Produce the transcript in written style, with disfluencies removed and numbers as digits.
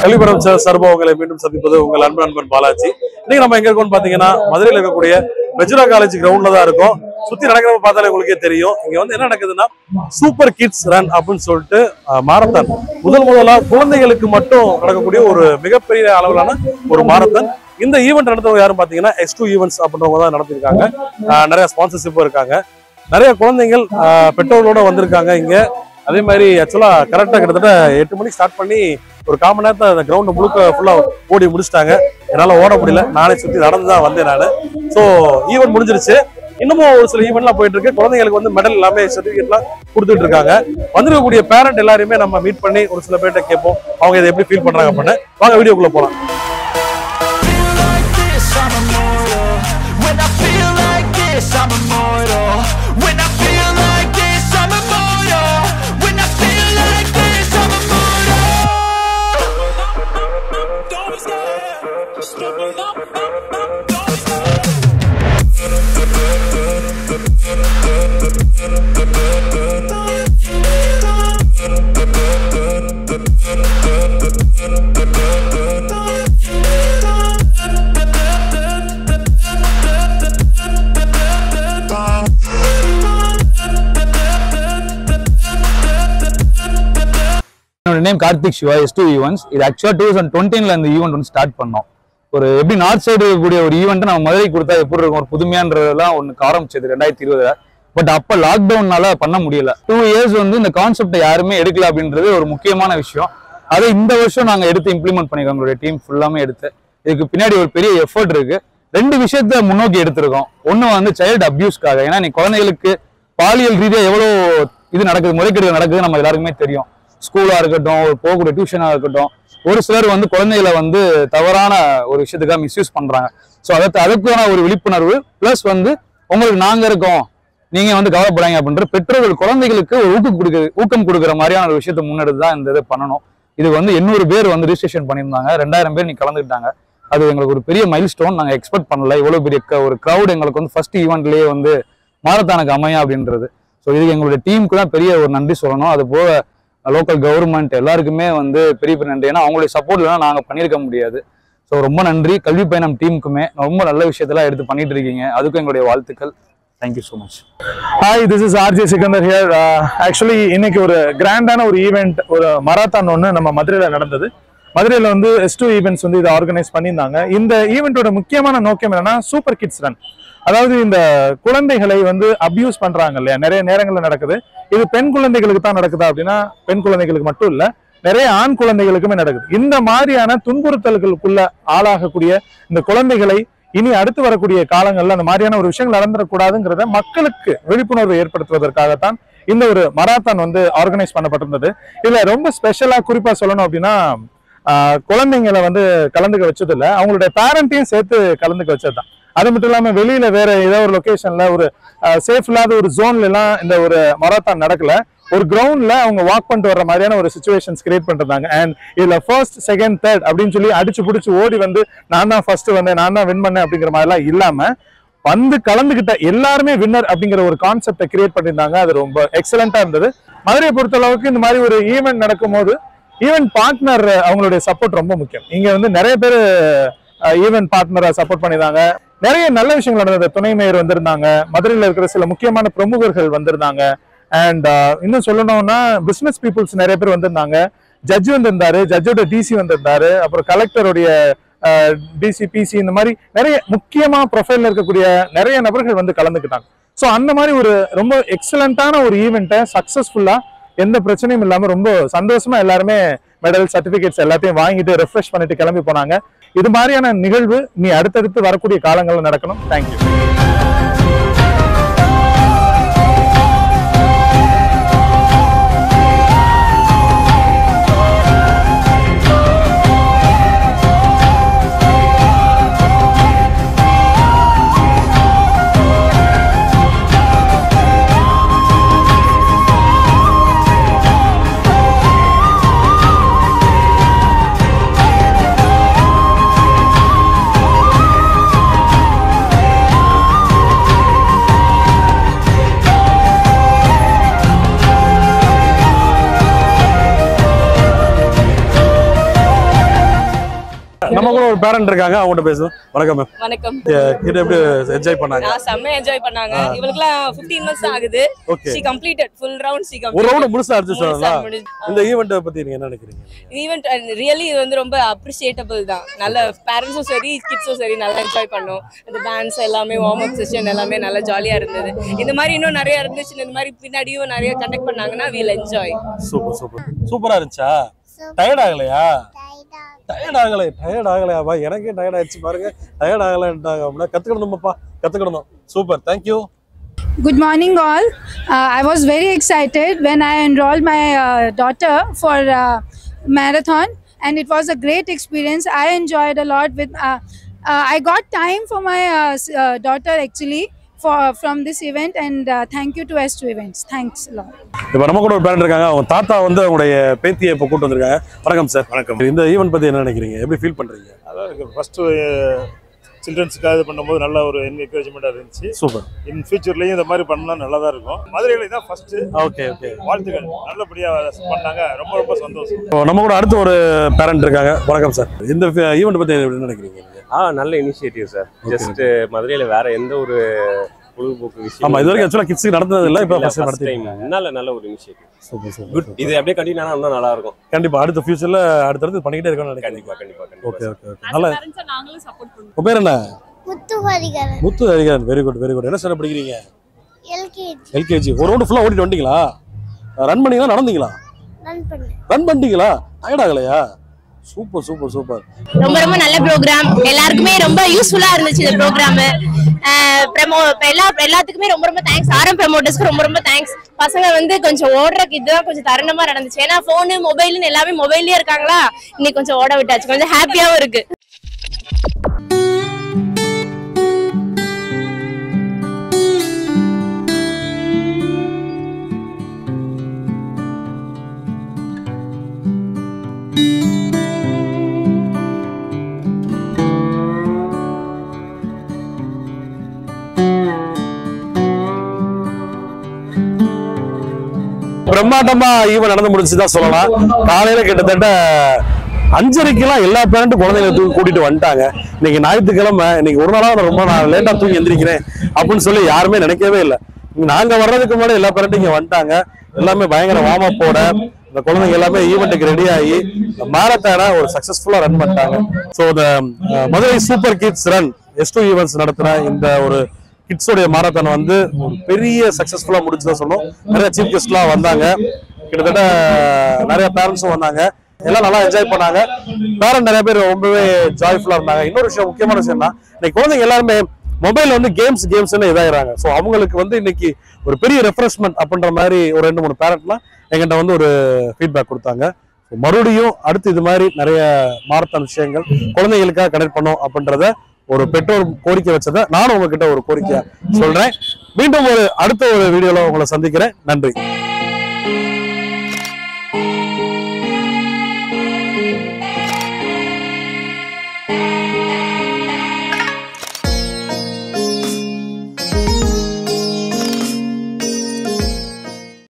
கல்விப்படம் சார்பாக உங்களை மீண்டும் சந்திப்பது உங்கள் நண்பன் பாலாஜி. இன்னைக்கு நம்ம எங்க இருக்கோம்னு பாத்தீங்கன்னா மதுரையில் இருக்கக்கூடிய மெஜுரா காலேஜ் கிரவுண்ட்ல தான் இருக்கும். சுத்தி நடக்கிறப்ப பார்த்தாலே உங்களுக்கே தெரியும். இங்க வந்து என்ன நடக்குதுன்னா சூப்பர் கிட்ஸ் ரன் அப்படின்னு சொல்லிட்டு மாரத்தான் முதலா குழந்தைகளுக்கு மட்டும் நடக்கக்கூடிய ஒரு மிகப்பெரிய அளவிலான ஒரு மாரத்தான். இந்த ஈவெண்ட் நடந்தவங்க யாரும் பாத்தீங்கன்னா X2 ஈவெண்ட்ஸ் அப்படின்றவங்க தான் நடத்திருக்காங்க. நிறைய ஸ்பான்சர்ஷிப்பும் இருக்காங்க. நிறைய குழந்தைகள் பெற்றோர்களோட வந்திருக்காங்க இங்க. அதே மாதிரி ஆக்சுவலா கரெக்டா கிட்டத்தட்ட 8 மணிக்கு ஸ்டார்ட் பண்ணி ஒரு 1/4 மணி நேரத்தை அந்த கிரவுண்ட் முழுக்க ஃபுல்லா ஓடி முடிச்சிட்டாங்க. என்னால ஓட முடியல, நானே சுத்தி நடந்து தான் வந்தேன் நானு. ஸோ ஈவெண்ட் முடிஞ்சிருச்சு. இன்னமும் ஒரு சில ஈவெண்ட்லாம் போயிட்டு இருக்கு. குழந்தைங்களுக்கு வந்து மெடல் எல்லாமே சர்டிஃபிகேட்லாம் கொடுத்துட்டு இருக்காங்க. வந்திருக்கக்கூடிய பேரண்ட் எல்லாருமே நம்ம மீட் பண்ணி ஒரு சில பேர்கிட்ட கேட்போம் அவங்க இதை எப்படி ஃபீல் பண்றாங்க அப்படின்னு. வாங்க வீடியோக்குள்ள போலாம். Name Karthik Siva. X2 events. இது ஆக்சுவலா 2020 இந்த ஈவெண்ட் வந்து ஸ்டார்ட் பண்ணோம். ஒரு எப்படி நார்த் சைடு இருக்கக்கூடிய ஒரு ஈவெண்ட் நம்ம மதுரை கொடுத்தா எப்படி இருக்கும், ஒரு புதுமையான்றதெல்லாம் ஒன்று ஆரம்பிச்சது 2020. பட் அப்ப லாக்டவுன்னால பண்ண முடியல. 2 இயர்ஸ் வந்து இந்த கான்செப்டை யாருமே எடுக்கல அப்படின்றது ஒரு முக்கியமான விஷயம். அதை இந்த வருஷம் நாங்க எடுத்து இம்ப்ளிமெண்ட் பண்ணிருக்கோம். எங்களுடைய டீம் ஃபுல்லாமே எடுத்து. இதுக்கு பின்னாடி ஒரு பெரிய எஃபர்ட் இருக்கு. 2 விஷயத்த முன்னோக்கி எடுத்திருக்கோம். ஒண்ணு வந்து சைல்டு அபியூஸ்க்காக. ஏன்னா நீ குழந்தைகளுக்கு பாலியல் ரீதியா எவ்வளவு இது நடக்குது, முறைகேடு நடக்குது நம்ம எல்லாருக்குமே தெரியும். ஸ்கூலா இருக்கட்டும், ஒரு போகக்கூடிய டியூஷனா இருக்கட்டும், ஒரு சிலர் வந்து குழந்தைகளை வந்து தவறான ஒரு விஷயத்துக்காக மிஸ்யூஸ் பண்றாங்க. ஸோ அதுக்கான ஒரு விழிப்புணர்வு பிளஸ் வந்து உங்களுக்கு நாங்க இருக்கோம், நீங்க வந்து கவலைப்படாங்க அப்படின்ற பெற்றோர்கள் குழந்தைகளுக்கு ஒரு ஊக்கம் கொடுக்குற மாதிரியான ஒரு விஷயத்தை முன்னெடுத்து தான் இந்த இதை பண்ணணும். இது வந்து 800 பேர் வந்து ரிஜிஸ்ட்ரேஷன் பண்ணியிருந்தாங்க. 2000 பேர் நீ கலந்துக்கிட்டாங்க. அது எங்களுக்கு ஒரு பெரிய மைல் ஸ்டோன். நாங்கள் எக்ஸ்பெக்ட் பண்ணல இவ்வளவு பெரிய ஒரு க்ரௌட் எங்களுக்கு வந்து ஃபர்ஸ்ட் ஈவெண்ட்லேயே வந்து மாரத்தானுக்கு அமையா அப்படின்றது. ஸோ இதுக்கு எங்களுடைய டீமுக்கு தான் பெரிய ஒரு நன்றி சொல்லணும். அது போக லோக்கல் கவர்மெண்ட் எல்லாருக்குமே வந்து பெரிய நன்றி. ஏன்னா அவங்களுடைய சப்போர்ட் இல்லைன்னா நாங்கள் பண்ணியிருக்க முடியாது. ஸோ ரொம்ப நன்றி. கல்வி பயணம் டீமுக்குமே ரொம்ப நல்ல விஷயத்தெல்லாம் எடுத்து பண்ணிட்டு இருக்கீங்க. அதுக்கும் எங்களுடைய வாழ்த்துக்கள். Thank you so much. Hi, this is RJ Sikandar here. Actually இன்னைக்கு ஒரு கிராண்டான ஒரு ஈவெண்ட், ஒரு மராத்தான் ஒன்று நம்ம மதுரையில் நடந்தது. மதுரையில் வந்து X2 ஈவெண்ட்ஸ் வந்து இதை ஆர்கனைஸ் பண்ணியிருந்தாங்க. இந்த ஈவெண்ட்டோட முக்கியமான நோக்கம் என்னன்னா சூப்பர் கிட்ஸ் ரன். அதாவது இந்த குழந்தைகளை வந்து அபியூஸ் பண்றாங்க இல்லையா, நிறைய நேரங்களில் நடக்குது. இது பெண் குழந்தைகளுக்கு தான் நடக்குதா அப்படின்னா பெண் குழந்தைகளுக்கு மட்டும் இல்ல, நிறைய ஆண் குழந்தைகளுக்குமே நடக்குது. இந்த மாதிரியான துன்புறுத்தல்களுக்குள்ள ஆளாகக்கூடிய இந்த குழந்தைகளை இனி அடுத்து வரக்கூடிய காலங்கள்ல அந்த மாதிரியான ஒரு விஷயங்கள் நடந்துடக்கூடாதுங்கிறத மக்களுக்கு விழிப்புணர்வு ஏற்படுத்துவதற்காகத்தான் இந்த ஒரு மராத்தான் வந்து ஆர்கனைஸ் பண்ணப்பட்டிருந்தது. இதுல ரொம்ப ஸ்பெஷலா குறிப்பா சொல்லணும் அப்படின்னா குழந்தைங்களை வந்து கலந்துக்க வச்சது இல்லை, அவங்களுடைய பேரண்ட்டையும் சேர்த்து கலந்துக்க வச்சதுதான். அது மட்டும் இல்லாம வெளியில வேற ஏதோ ஒரு லொகேஷன்ல ஒரு சேஃப் இல்லாத ஒரு ஜோன்ல எல்லாம் இந்த ஒரு மராத்தான் நடக்கல. ஒரு கிரவுண்ட்ல அவங்க வாக் பண்ணிட்டு வர்ற மாதிரியான ஒரு சிச்சுவேஷன்ஸ் கிரியேட் பண்ணிருந்தாங்க. அண்ட் இதுல ஃபர்ஸ்ட், செகண்ட், தேர்ட் அப்படின்னு சொல்லி அடிச்சு பிடிச்சி ஓடி வந்து நான் தான் ஃபர்ஸ்ட் வந்தேன், நான் தான் வின் பண்ணேன் அப்படிங்கிற மாதிரிலாம் இல்லாம வந்து கலந்துகிட்ட எல்லாருமே வின்னர் அப்படிங்கிற ஒரு கான்செப்டை கிரியேட் பண்ணியிருந்தாங்க. அது ரொம்ப எக்ஸலண்டா இருந்தது. மதுரையை பொறுத்த அளவுக்கு இந்த மாதிரி ஒரு ஈவெண்ட் நடக்கும் போது ஈவெண்ட் பார்ட்னர் அவங்களுடைய சப்போர்ட் ரொம்ப முக்கியம். இங்க வந்து நிறைய பேர் ஈவெண்ட் பார்ட்னரை சப்போர்ட் பண்ணியிருந்தாங்க. நிறைய நல்ல விஷயங்கள் நடந்தது. துணை மேயர் வந்திருந்தாங்க, மதுரையில் இருக்கிற சில முக்கியமான பிரமுகர்கள் வந்திருந்தாங்க. அண்ட் இன்னும் சொல்லணும்னா பிசினஸ் பீப்புள்ஸ் நிறைய பேர் வந்திருந்தாங்க. ஜட்ஜ் வந்திருந்தாரு, ஜட்ஜோட டிசி வந்திருந்தாரு, அப்புறம் கலெக்டருடைய டிசி, பிசி, இந்த மாதிரி நிறைய முக்கியமா ப்ரொஃபைல்ல இருக்கக்கூடிய நிறைய நபர்கள் வந்து கலந்துக்கிட்டாங்க. ஸோ அந்த மாதிரி ஒரு ரொம்ப எக்ஸலண்டான ஒரு ஈவெண்ட்டை சக்சஸ்ஃபுல்லா எந்த பிரச்சனையும் இல்லாம ரொம்ப சந்தோஷமா எல்லாருமே மெடல், சர்டிபிகேட்ஸ் எல்லாத்தையும் வாங்கிட்டு ரெஃப்ரெஷ் பண்ணிட்டு கிளம்பி போனாங்க. இது மாதிரியான நிகழ்வு நீ அடுத்தடுத்து வரக்கூடிய காலங்களில் நடக்கணும். தேங்க்யூ. நம்ம கூட ஒரு பேரண்ட் இருக்காங்க, அவங்ககிட்ட பேசுவோம். வணக்கம் மேம். வணக்கம். கிட் எப்படி என்ஜாய் பண்ணாங்க? செம்ம என்ஜாய் பண்ணாங்க. இவங்களுக்குலாம் 15 months ஆகுது. she completed full round. she completed ஒரு ரவுண்ட் முழுசா அடிச்சிட்டாங்களா? இந்த ஈவென்ட் பத்தி நீங்க என்ன நினைக்கிறீங்க? ஈவென்ட் ரியலி இது வந்து ரொம்ப அப்ரிஷியேட்டபிள் தான். நல்ல பேரண்ட்ஸும் சரி கிட்ஸும் சரி நல்லா என்ஜாய் பண்ணோம். அந்த டான்ஸ் எல்லாமே வார்ம் அப் செஷன் எல்லாமே நல்லா ஜாலியா இருந்தது. இந்த மாதிரி இன்னும் நிறைய இருந்துச்சு. இந்த மாதிரி பின்னாடியும் நிறைய கண்டக்ட் பண்ணாங்கன்னா we'll enjoy. Super super. சூப்பரா இருந்துச்சா? டயர்ட் ஆகலையா? டயர்ட் ஆகலையா? பா எனக்கே டயர்ட் ஆயிடுச்சு பாருங்க. டயர்ட் ஆகலன்றாங்க. அப்படின்னா கத்துக்கணும்ப்பா, கத்துக்கணும். Super, thank you. Good morning all. I was very excited when I enrolled my daughter for marathon, and it was a great experience. I enjoyed a lot with I got time for my daughter actually from this event, and thank you to S2 Events. Thanks a lot. இப்போ நம்ம கூட ஒரு parent இருக்காங்க. அவங்க தாத்தா வந்து அவங்களுடைய பேத்தியை இப்போ கூட்டு வந்திருக்காங்க. வணக்கம் சார். வணக்கம். இந்த ஈவென்ட் பத்தி என்ன நினைக்கிறீங்க? எப்படி ஃபீல் பண்றீங்க? அதாவது ஃபர்ஸ்ட் சில்ட்ரன்ஸுக்காக இது பண்ணும்போது நல்ல ஒரு என்கரேஜ்மெண்ட்டாக இருந்துச்சு. சூப்பர். இன் ஃபியூச்சர்லையும் இந்த மாதிரி பண்ணலாம், நல்லா தான் இருக்கும். மதுரையில் தான் ஃபர்ஸ்ட். Okay okay. வாழ்த்துக்கள், நல்லபடியாக பண்ணாங்க. ரொம்ப ரொம்ப சந்தோஷம். இப்போ நம்ம கூட அடுத்து ஒரு பேரண்ட் இருக்காங்க. வணக்கம் சார். இந்த ஈவென்ட் பத்தி என்ன நினைக்கிறீங்க? நல்ல இனிஷியேட்டிவ் சார். ஜஸ்ட் மதுரையில் வேற எந்த ஒரு பொழுதுபோக்கு விஷயம். ஆமா, இது வரைக்கும் ஆக்சுவலா கிட்ஸ் நடந்தது இல்ல, இப்போ ஃபர்ஸ்ட் நடத்திட்டீங்க. நல்ல ஒரு இனிஷியேட்டிவ். Super super. குட். இது அப்படியே கண்டினியூ ஆனா இன்னும் நல்லா இருக்கும். கண்டிப்பா அடுத்த ஃபியூச்சர்ல அடுத்து பண்ணிட்டே இருக்கணும்னு நினைக்கிறேன். கண்டிப்பா. Okay okay okay. நல்ல நாங்களும் சப்போர்ட் பண்ணுவோம். உங்க பேர் என்ன? Muthuhariharan. Muthuhariharan. Very good very good. என்ன ஸ்டாண்டர்ட் படிக்கிறீங்க? எல்கேஜி. ஒரு ரவுண்ட் ஃபுல்லா ஓடிட்டு வந்தீங்களா? ரன் பண்ணீங்களா, நடந்தீங்களா? ரன் பண்ணிட்டீங்களா? டயர்ட் ஆகலையா? Super super super. ரொம்ப ரொம்ப நல்ல ப்ரோக்ராம். எல்லாருக்குமே ரொம்ப யூஸ்ஃபுல்லா இருந்துச்சு இந்த ப்ரோக்ராம். எல்லாத்துக்குமே ரொம்ப ரொம்ப தேங்க்ஸ். ஆரம் ப்ரமோட்டர்ஸ்க்கு ரொம்ப ரொம்ப தேங்க்ஸ். பசங்க வந்து கொஞ்சம் ஓடுறதுக்கு இதுதான் கொஞ்சம் தருணமா நடந்துச்சு. ஏன்னா போனு மொபைல்னு எல்லாமே மொபைல்லயே இருக்காங்களா, இன்னைக்கு கொஞ்சம் ஓட விட்டாச்சு. கொஞ்சம் ஹாப்பியாவும் இருக்கு. பிரம்மாண்டமா ஈவென்ட் நடந்து முடிச்சுதான் சொல்லலாம். காலையில கிட்டத்தட்ட 5:30 எல்லா பேரண்ட்டும் குழந்தைங்களை கூட்டிட்டு வந்துட்டாங்க. இன்னைக்கு ஞாயிற்றுக்கிழமை, இன்னைக்கு ஒரு நாளா நான் லேட்டா தூங்கி எந்திரிக்கிறேன் அப்படின்னு சொல்லி யாருமே நினைக்கவே இல்லை. நாங்க வர்றதுக்கு முன்னாடி எல்லா பேரண்ட்டும் இங்க வந்துட்டாங்க. எல்லாமே பயங்கர வார்ம் அப்போட இந்த குழந்தைங்க எல்லாமே ஈவெண்ட்டுக்கு ரெடி ஆகி மாரத்தான ஒரு சக்சஸ்ஃபுல்லா ரன் பண்ணிட்டாங்க. ஸோ இந்த Madurai super kids run S2 events நடத்துன இந்த ஒரு கிட்ஸோடைய மாரத்தான் வந்து ஒரு பெரிய சக்சஸ்ஃபுல்லா முடிச்சுதான் சொன்னோம். நிறைய சீஃப் கெஸ்ட்லாம் வந்தாங்க. கிட்டத்தட்ட நிறைய பேரண்ட்ஸும் வந்தாங்க. எல்லாம் நல்லா என்ஜாய் பண்ணாங்க. பேரண்ட் நிறைய பேர் ரொம்பவே ஜாய்ஃபுல்லா இருந்தாங்க. இன்னொரு விஷயம், முக்கியமான விஷயம்னா இன்னைக்கு குழந்தைங்க எல்லாருமே மொபைல் வந்து கேம்ஸ்னு இதாகிறாங்க. ஸோ அவங்களுக்கு வந்து இன்னைக்கு ஒரு பெரிய ரெஃப்ரெஷ்மெண்ட் அப்படின்ற மாதிரி ஒரு 2-3 பேரண்ட்லாம் எங்கிட்ட வந்து ஒரு ஃபீட்பேக் கொடுத்தாங்க. மறுபடியும் அடுத்து இது மாதிரி நிறைய மாரத்தான் விஷயங்கள் குழந்தைகளுக்காக கனெக்ட் பண்ணோம் அப்படின்றத ஒரு பெற்றோர் கோரிக்கை வச்சதை நானும் உங்ககிட்ட ஒரு கோரிக்கையா சொல்றேன். மீண்டும் அடுத்த ஒரு வீடியோல உங்களை சந்திக்கிறேன். நன்றி.